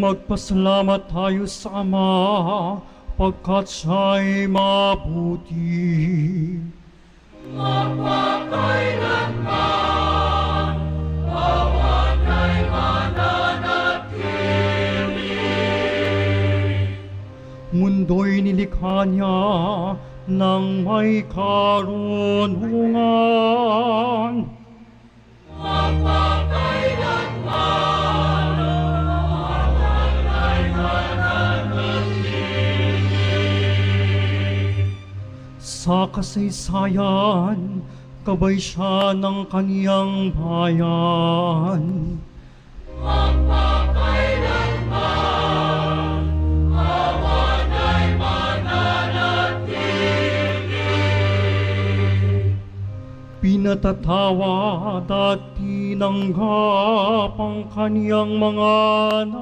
Magpasalamat tayo sa Ama, pagkat siya'y mabuti. Magpakailanman, awan ay mananatili. Mundo'y nilikha niya ng may karunungan. Magpakailanman, awan ay mananatili. Sa kasaysayan, kabay siya ng kaniyang bayan. Magpakailanman, awan ay mananatili. Pinatatawa at tinanggap ang kaniyang mga anak.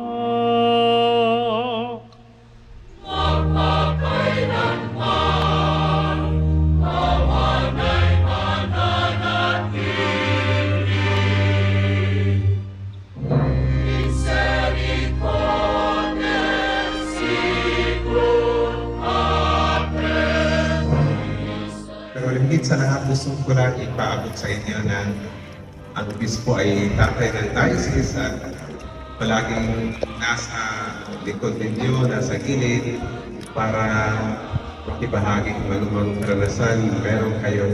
Magpakailanman, awan ay mananatili. Misericordiae sicut Pater. Pero higit sa lahat, gusto ko lang ipaabot sa inyo na ang obispo ay tatay ng diocese at palaging nasa likod ninyo, nasa gilid para makibahagi kung anumang karanasan meron kayo